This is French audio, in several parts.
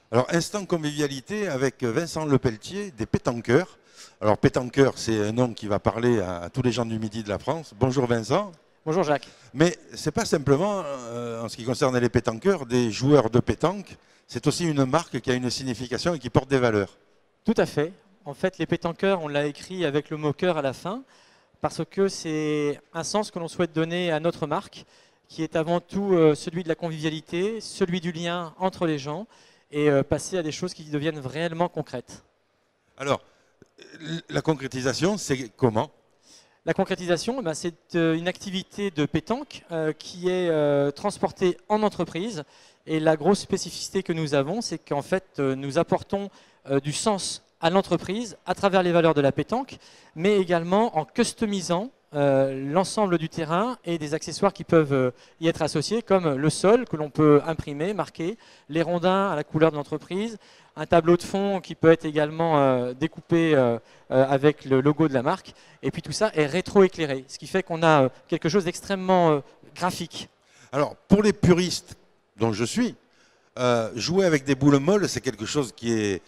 Alors, instant convivialité avec Vincent Lepelletier des Pétanqueurs. Alors, Pétanqueurs, c'est un nom qui va parler à tous les gens du Midi de la France. Bonjour Vincent. Bonjour Jacques. Mais ce n'est pas simplement, en ce qui concerne les pétanqueurs, des joueurs de pétanque. C'est aussi une marque qui a une signification et qui porte des valeurs. Tout à fait. En fait, les pétanqueurs, on l'a écrit avec le mot cœur à la fin, parce que c'est un sens que l'on souhaite donner à notre marque, qui est avant tout celui de la convivialité, celui du lien entre les gens, et passer à des choses qui deviennent réellement concrètes. Alors, la concrétisation, c'est comment ? La concrétisation, c'est une activité de pétanque qui est transportée en entreprise. Et la grosse spécificité que nous avons, c'est qu'en fait, nous apportons du sens à l'entreprise à travers les valeurs de la pétanque, mais également en customisant l'ensemble du terrain et des accessoires qui peuvent y être associés, comme le sol que l'on peut imprimer, marquer, les rondins à la couleur de l'entreprise, un tableau de fond qui peut être également découpé avec le logo de la marque, et puis tout ça est rétro-éclairé, ce qui fait qu'on a quelque chose d'extrêmement graphique. Alors, pour les puristes dont je suis, jouer avec des boules molles, c'est quelque chose qui est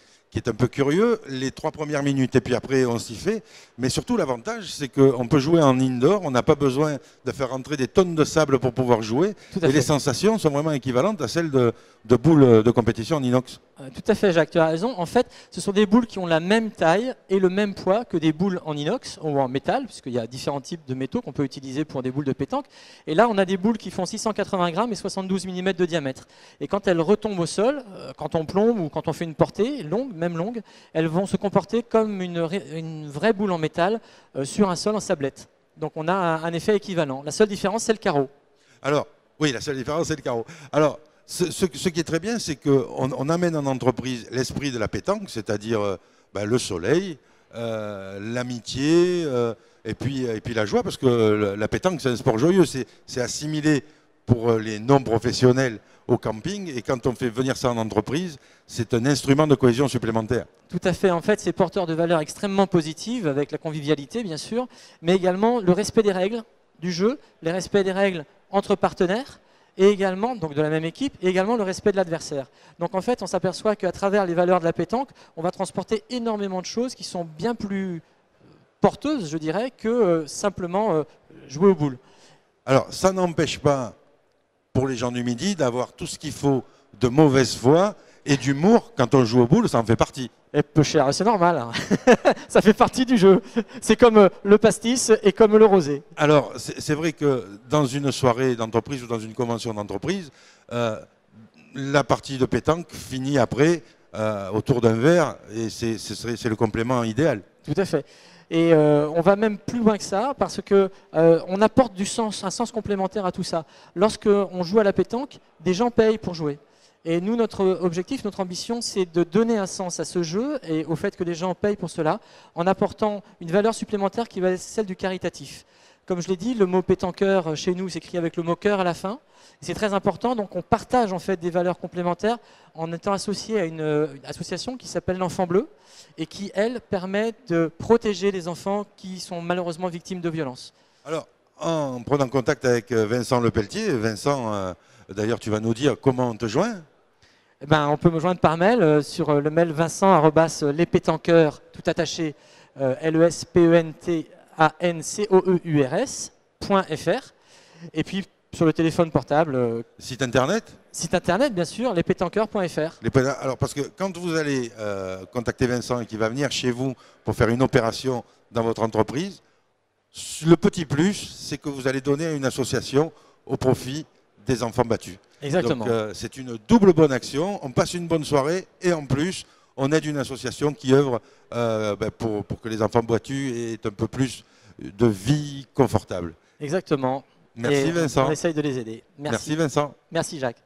un peu curieux, les 3 premières minutes, et puis après on s'y fait. Mais surtout l'avantage, c'est qu'on peut jouer en indoor, on n'a pas besoin de faire rentrer des tonnes de sable pour pouvoir jouer. Et les sensations sont vraiment équivalentes à celles de boules de compétition en inox. Tout à fait Jacques, tu as raison. En fait, ce sont des boules qui ont la même taille et le même poids que des boules en inox ou en métal, puisqu'il y a différents types de métaux qu'on peut utiliser pour des boules de pétanque. Et là, on a des boules qui font 680 grammes et 72 mm de diamètre. Et quand elles retombent au sol, quand on plombe ou quand on fait une portée longue, même longue, elles vont se comporter comme une vraie boule en métal sur un sol en sablette. Donc on a un effet équivalent. La seule différence, c'est le carreau. Alors, oui, la seule différence, c'est le carreau. Alors, ce qui est très bien, c'est qu'on amène en entreprise l'esprit de la pétanque, c'est-à-dire le soleil, l'amitié et puis la joie, parce que la pétanque, c'est un sport joyeux, c'est assimilé pour les non-professionnels au camping, et quand on fait venir ça en entreprise, c'est un instrument de cohésion supplémentaire. Tout à fait, en fait, c'est porteur de valeurs extrêmement positives, avec la convivialité, bien sûr, mais également le respect des règles du jeu, le respect des règles entre partenaires, et également, donc de la même équipe, et également le respect de l'adversaire. Donc en fait, on s'aperçoit qu'à travers les valeurs de la pétanque, on va transporter énormément de choses qui sont bien plus porteuses, je dirais, que simplement jouer aux boules. Alors, ça n'empêche pas, pour les gens du Midi, d'avoir tout ce qu'il faut de mauvaise foi et d'humour. Quand on joue aux boules, ça en fait partie. Et peu cher, c'est normal, hein. Ça fait partie du jeu. C'est comme le pastis et comme le rosé. Alors, c'est vrai que dans une soirée d'entreprise ou dans une convention d'entreprise, la partie de pétanque finit après autour d'un verre, et c'est le complément idéal. Tout à fait. Et on va même plus loin que ça, parce que on apporte du sens, un sens complémentaire à tout ça. Lorsqu'on joue à la pétanque, des gens payent pour jouer. Et nous, notre objectif, notre ambition, c'est de donner un sens à ce jeu et au fait que les gens payent pour cela, en apportant une valeur supplémentaire qui va être celle du caritatif. Comme je l'ai dit, le mot pétanqueur chez nous s'écrit avec le mot cœur à la fin. C'est très important, donc on partage en fait des valeurs complémentaires en étant associé à une association qui s'appelle l'Enfant Bleu et qui, elle, permet de protéger les enfants qui sont malheureusement victimes de violences. Alors, en prenant contact avec Vincent Lepelletier, Vincent, d'ailleurs, tu vas nous dire comment on te joint ? On peut me joindre par mail sur le mail vincent@lespétanqueurs, tout attaché, lespentancours.fr. Et puis sur le téléphone portable. Site internet ? Site internet, bien sûr, lespétanqueurs.fr. Alors, parce que quand vous allez contacter Vincent et qu'il va venir chez vous pour faire une opération dans votre entreprise, le petit plus, c'est que vous allez donner à une association au profit des enfants battus. Exactement. Donc c'est une double bonne action, on passe une bonne soirée et en plus on aide une association qui œuvre pour que les enfants battus aient un peu plus de vie confortable. Exactement. Merci Vincent. On essaye de les aider. Merci Vincent. Merci Jacques.